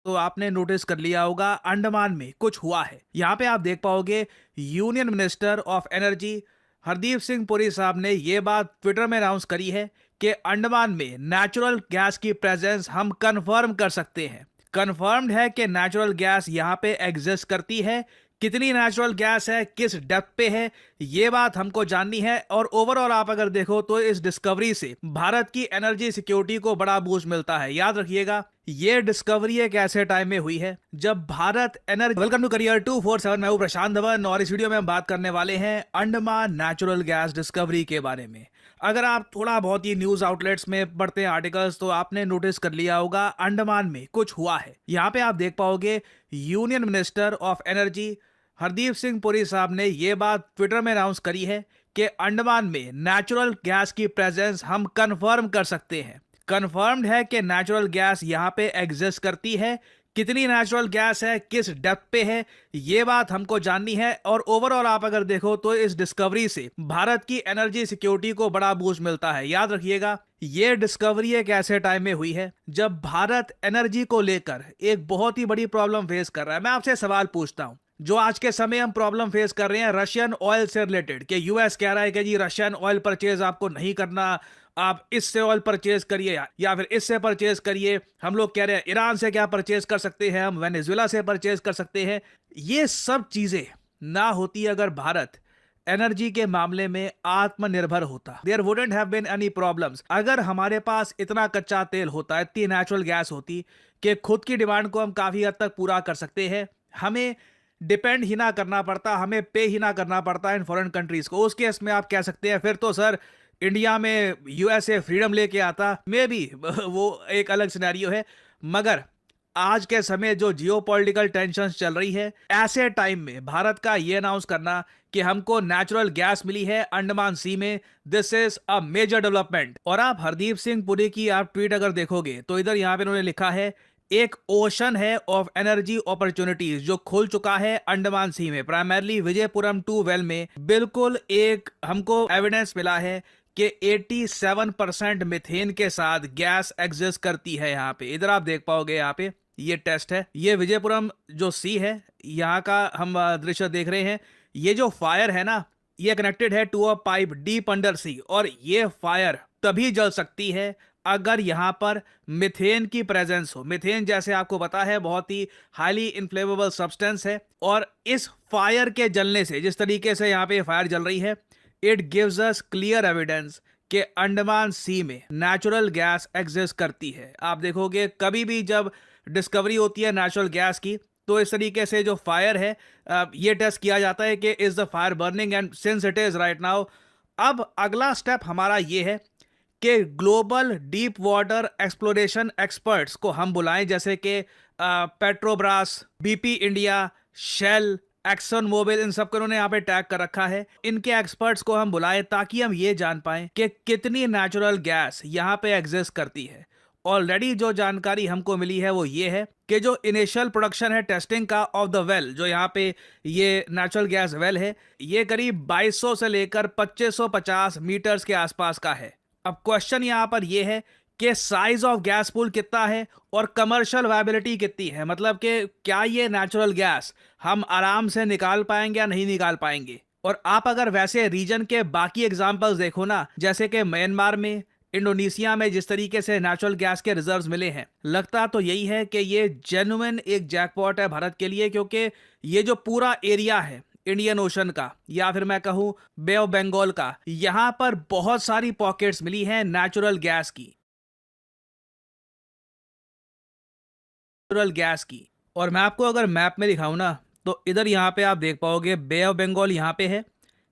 तो आपने नोटिस कर लिया होगा अंडमान में कुछ हुआ है। यहाँ पे आप देख पाओगे union minister of energy Hardeep Singh Puri साहब ने ये बात ट्विटर में अनाउंस करी है कि अंडमान में नेचुरल गैस की प्रेजेंस हम कंफर्म कर सकते हैं। कंफर्म्ड है कि नेचुरल गैस यहाँ पे एग्जिस्ट करती है। कितनी नेचुरल गैस है, किस डेप्थ पे है, ये बात हमको जाननी है। और ओवरऑल आप अगर देखो तो इस डिस्कवरी से भारत की एनर्जी सिक्योरिटी को बड़ा बूस्ट मिलता है। याद रखिएगा ये डिस्कवरी एक ऐसे टाइम में हुई है जब Bharat energy. Welcome to career 247, मैं हूं प्रशांत धवन और इस वीडियो में हम बात करने वाले हैं अंडमान नेचुरल गैस डिस्कवरी के बारे में। अगर आप थोड़ा बहुत ही न्यूज आउटलेट्स में पढ़ते हैं आर्टिकल्स तो आपने नोटिस कर लिया होगा अंडमान में कुछ हुआ है। यहाँ पे आप देख पाओगे union minister of energy Hardeep Singh Puri साहब ने ये बात ट्विटर में अनाउंस करी है कि अंडमान में नेचुरल गैस की प्रेजेंस हम कंफर्म कर सकते हैं। कंफर्म्ड है कि नेचुरल गैस यहाँ पे एग्जिस्ट करती है। कितनी नेचुरल गैस है, किस डेप्थ पे है, ये बात हमको जाननी है। और ओवरऑल आप अगर देखो तो इस डिस्कवरी से भारत की एनर्जी सिक्योरिटी को बड़ा बूस्ट मिलता है। याद रखिएगा ये डिस्कवरी एक ऐसे टाइम में हुई है जब भारत एनर्जी को लेकर एक बहुत ही बड़ी प्रॉब्लम फेस कर रहा है। मैं आपसे सवाल पूछता हूं, जो आज के समय हम प्रॉब्लम फेस कर रहे हैं रशियन ऑयल से रिलेटेड, कि यूएस कह रहा है कि जी रशियन ऑयल परचेज आपको नहीं करना, आप इससे ऑयल परचेज करिए या फिर इससे परचेज करिए। हम लोग कह रहे हैं ईरान से क्या परचेज कर सकते हैं, हम वेनेजुएला से परचेज कर सकते हैं। ये सब चीजें ना होती अगर भारत एनर्जी के मामले में आत्मनिर्भर होता। There wouldn't have been any problems. अगर हमारे पास इतना कच्चा तेल होता, इतनी नेचुरल गैस होती कि खुद की डिमांड को हम काफी हद तक पूरा कर सकते हैं, हमें डिपेंड ही ना करना पड़ता, हमें पे ही ना करना पड़ता इन फॉरेन कंट्रीज को। उस केस में आप कह सकते हैं फिर तो सर इंडिया में यूएसए फ्रीडम लेके आता, मे बी वो एक अलग सिनेरियो है। मगर आज के समय जो जियोपॉलिटिकल टेंशन्स चल रही है, ऐसे टाइम में भारत का ये अनाउंस करना कि हमको नेचुरल गैस मिली है अंडमान सी में, this is a major development. और आप हरदीप सिंह पुरी की आप ट्वीट अगर देखोगे तो इधर यहाँ पे उन्होंने लिखा है एक ओशन है ऑफ एनर्जी अपॉर्चुनिटीज जो खुल चुका है अंडमान सी में, प्राइमरली विजयपुरम 2 वेल में। बिल्कुल एक हमको एविडेंस मिला है कि 87% मिथेन के साथ गैस एग्जिस्ट करती है यहाँ पे। इधर आप देख पाओगे, यहाँ पे ये टेस्ट है, ये विजयपुरम जो सी है यहाँ का हम दृश्य देख रहे हैं। ये जो फायर है ना, ये कनेक्टेड है to a pipe deep under sea, और ये फायर तभी जल सकती है अगर यहां पर मिथेन की प्रेजेंस हो। मिथेन जैसे आपको पता है बहुत ही हाईली इन्फ्लेमेबल सब्सटेंस है, और इस फायर के जलने से, जिस तरीके से यहां पे फायर जल रही है, it gives us clear evidence कि अंडमान सी में नेचुरल गैस एग्जिस्ट करती है। आप देखोगे कभी भी जब डिस्कवरी होती है नेचुरल गैस की तो इस तरीके से जो फायर है ये टेस्ट किया जाता है कि is the fire burning, and since it is right now, अब अगला स्टेप हमारा ये है कि global deep water exploration experts को हम बुलाएं, जैसे कि Petrobras, BP India, Shell, Exxon Mobil, इन सबको उन्होंने यहाँ पे टैग कर रखा है। इनके एक्सपर्ट्स को हम बुलाएं ताकि हम ये जान पाएं कि कितनी नेचुरल गैस यहाँ पे एग्जिस्ट करती है। ऑलरेडी जो जानकारी हमको मिली है वो ये है कि जो इनिशियल प्रोडक्शन है टेस्टिंग का ऑफ द वेल, जो यहाँ पे ये नेचुरल गैस वेल है, ये करीब 2200 से लेकर 2550 मीटर्स के आसपास का है। अब क्वेश्चन यहाँ पर ये है कि साइज ऑफ गैस पूल कितना है और कमर्शियल वायबिलिटी कितनी है, मतलब कि क्या ये नेचुरल गैस हम आराम से निकाल पाएंगे या नहीं निकाल पाएंगे। और आप अगर वैसे रीजन के बाकी एग्जांपल्स देखो ना, जैसे कि म्यांमार में, इंडोनेशिया में जिस तरीके से नेचुरल गैस के रिजर्व्स मिले हैं, लगता तो यही है कि ये जेन्युइन एक जैकपॉट है भारत के लिए, क्योंकि ये जो पूरा एरिया है इंडियन ओशन का, या फिर मैं कहूं बे ऑफ बंगाल का, यहां पर बहुत सारी पॉकेट्स मिली हैं नेचुरल गैस की। और मैं आपको अगर मैप में दिखाऊं ना तो इधर यहाँ पे आप देख पाओगे बे ऑफ बंगाल यहाँ पे है,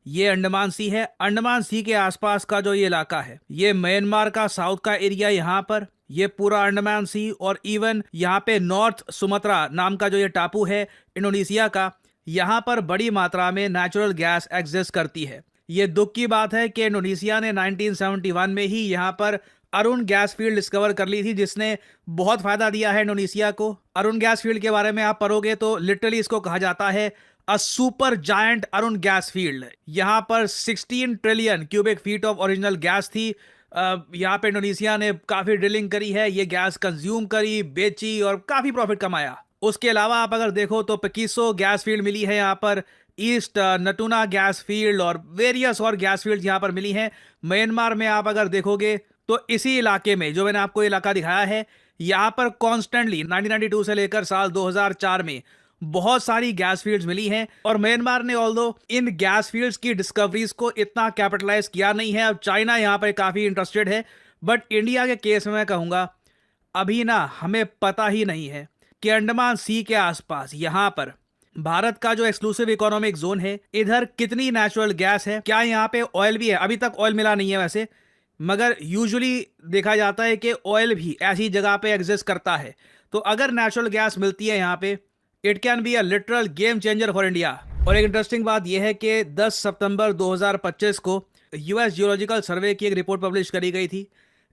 ये अंडमान सी है। अंडमान सी के आसपास का जो ये इलाका है, ये म्यांमार का साउथ का एरिया, यहाँ पर ये पूरा अंडमान सी, और इवन यहाँ पे नॉर्थ सुमात्रा नाम का जो ये टापू है इंडोनेशिया का, यहाँ पर बड़ी मात्रा में नेचुरल गैस एग्जिस्ट करती है। ये दुख की बात है कि इंडोनेशिया ने 1971 में ही यहाँ पर अरुण गैस फील्ड डिस्कवर कर ली थी, जिसने बहुत फायदा दिया है इंडोनेशिया को। अरुण गैस फील्ड के बारे में आप पढ़ोगे तो लिटरली इसको कहा जाता है a super giant Arun gas field. यहां पर 16 trillion cubic feet of original gas थी यहाँ पे इंडोनेशिया ने काफी ड्रिलिंग करी है, ये गैस कंज्यूम करी, बेची और काफी प्रॉफिट कमाया। उसके अलावा आप अगर देखो तो पेकिसो गैस फील्ड मिली है यहाँ पर, ईस्ट नटूना गैस फील्ड और वेरियस और गैस फील्ड यहाँ पर मिली हैं। म्यांमार में आप अगर देखोगे तो इसी इलाके में जो मैंने आपको इलाका दिखाया है, यहाँ पर कॉन्स्टेंटली 1992 से लेकर साल 2004 में बहुत सारी गैस फील्ड्स मिली हैं। और म्यांमार ने ऑल्दो इन गैस फील्ड्स की डिस्कवरीज को इतना कैपिटलाइज किया नहीं है। अब चाइना यहाँ पर काफी इंटरेस्टेड है, बट इंडिया के केस में मैं कहूंगा अभी ना हमें पता ही नहीं है कि अंडमान सी के आसपास यहाँ पर भारत का जो एक्सक्लूसिव इकोनॉमिक जोन है, इधर कितनी नेचुरल गैस है, क्या यहाँ पे ऑयल भी है। अभी तक ऑयल मिला नहीं है वैसे, मगर यूजुअली देखा जाता है कि ऑयल भी ऐसी जगह पे एग्जिस्ट करता है। तो अगर नेचुरल गैस मिलती है यहाँ पे, it can be a literal game changer for India. और एक इंटरेस्टिंग बात यह है कि 10 सितंबर 2025 को यूएस जियोलॉजिकल सर्वे की एक रिपोर्ट पब्लिश करी गई थी।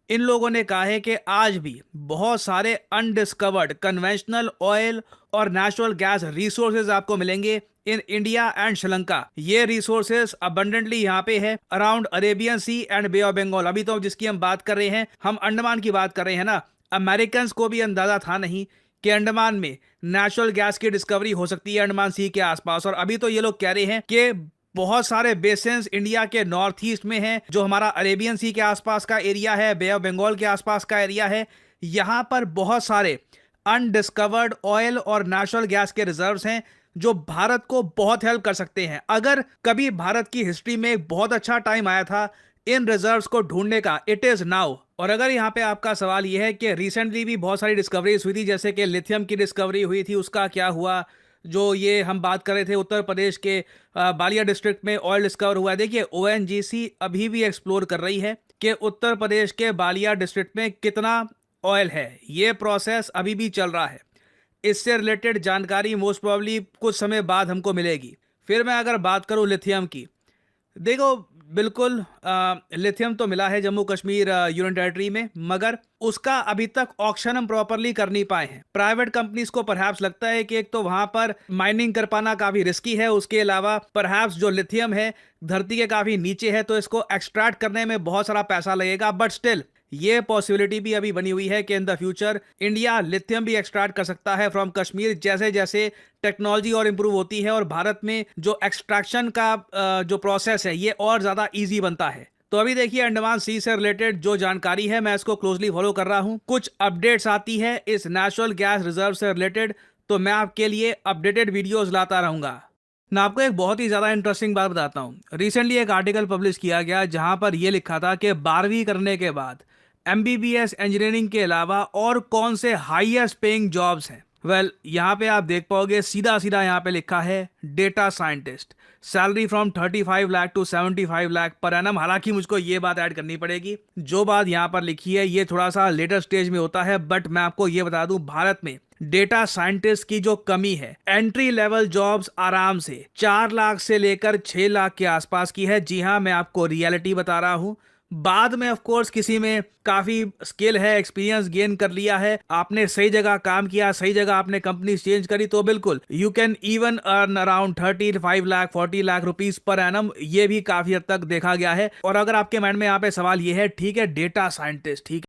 इन लोगों ने कहा है कि आज भी बहुत सारे अनडिस्कवर्ड कन्वेंशनल ऑयल और नेचुरल गैस रिसोर्सेज आपको मिलेंगे इन इंडिया एंड श्रीलंका। ये रिसोर्सेज अबंडेंटली यहाँ पे है around Arabian sea and bay of Bengal. अभी तो जिसकी हम बात कर रहे हैं, हम अंडमान की बात कर रहे हैं ना। अमेरिकन को भी अंदाजा था नहीं कि अंडमान में नेचुरल गैस की डिस्कवरी हो सकती है अंडमान सी के आसपास। और अभी तो ये लोग कह रहे हैं कि बहुत सारे बेसिन्स इंडिया के नॉर्थ ईस्ट में हैं, जो हमारा अरेबियन सी के आसपास का एरिया है, बे ऑफ बंगाल के आसपास का एरिया है। यहाँ पर बहुत सारे अनडिस्कवर्ड ऑयल और नेचुरल गैस के रिजर्व्स हैं जो भारत को बहुत हेल्प कर सकते हैं। अगर कभी भारत की हिस्ट्री में एक बहुत अच्छा टाइम आया था इन रिजर्व्स को ढूंढने का, इट इज नाउ। और अगर यहाँ पे आपका सवाल यह है कि रिसेंटली भी बहुत सारी डिस्कवरीज हुई थी, जैसे कि लिथियम की डिस्कवरी हुई थी, उसका क्या हुआ। जो ये हम बात कर रहे थे उत्तर प्रदेश के बालिया डिस्ट्रिक्ट में ऑयल डिस्कवर हुआ है। देखिए ओएनजीसी अभी भी एक्सप्लोर कर रही है कि उत्तर प्रदेश के बालिया डिस्ट्रिक्ट में कितना ऑयल है। ये प्रोसेस अभी भी चल रहा है। इससे रिलेटेड जानकारी मोस्ट प्रोबेबली कुछ समय बाद हमको मिलेगी। फिर मैं अगर बात करूं लिथियम की, देखो बिल्कुल लिथियम तो मिला है जम्मू कश्मीर यूनियन टेरिटरी में, मगर उसका अभी तक ऑक्शन हम प्रॉपरली कर नहीं पाए हैं। प्राइवेट कंपनीज को परहैप्स लगता है कि एक तो वहां पर माइनिंग कर पाना काफी रिस्की है, उसके अलावा परहैप्स जो लिथियम है धरती के काफी नीचे है, तो इसको एक्सट्रैक्ट करने में बहुत सारा पैसा लगेगा। बट स्टिल ये पॉसिबिलिटी भी अभी बनी हुई है कि in the future India lithium भी एक्सट्रैक्ट कर सकता है फ्रॉम कश्मीर, जैसे जैसे टेक्नोलॉजी और इंप्रूव होती है और भारत में जो एक्सट्रैक्शन का जो प्रोसेस है ये और ज्यादा इजी बनता है। तो अभी देखिए अंडमान सी से रिलेटेड जो जानकारी है मैं इसको क्लोजली फॉलो कर रहा हूं। कुछ अपडेट्स आती है इस नेचुरल गैस रिजर्व से रिलेटेड तो मैं आपके लिए अपडेटेड वीडियोस लाता रहूंगा। मैं आपको एक बहुत ही ज्यादा इंटरेस्टिंग बात बताता हूं। रिसेंटली एक आर्टिकल पब्लिश किया गया जहां पर यह लिखा था कि 12वीं करने के बाद एमबीबीएस इंजीनियरिंग के अलावा और कौन से हाईएस्ट पेइंग जॉब्स हैं। वेल यहाँ पे आप देख पाओगे सीधा सीधा यहाँ पे लिखा है data scientist, salary from 35 lakh to 75 lakh per annum. हालांकि मुझको ये बात ऐड करनी पड़ेगी, जो बात यहाँ पर लिखी है ये थोड़ा सा लेटर स्टेज में होता है, बट मैं आपको ये बता दूं भारत में डेटा साइंटिस्ट की जो कमी है, एंट्री लेवल जॉब्स आराम से 4 लाख से लेकर 6 लाख के आसपास की है। जी हाँ, मैं आपको रियलिटी बता रहा हूं। बाद में ऑफ कोर्स किसी में काफी स्किल है, एक्सपीरियंस गेन कर लिया है, आपने सही जगह काम किया, सही जगह आपने कंपनी चेंज करी, तो बिल्कुल you can even earn around 35 lakh 40 lakh rupees per annum. ये भी काफी हद तक देखा गया है। और अगर आपके माइंड में यहाँ पे सवाल ये है, ठीक है डेटा साइंटिस्ट, ठीक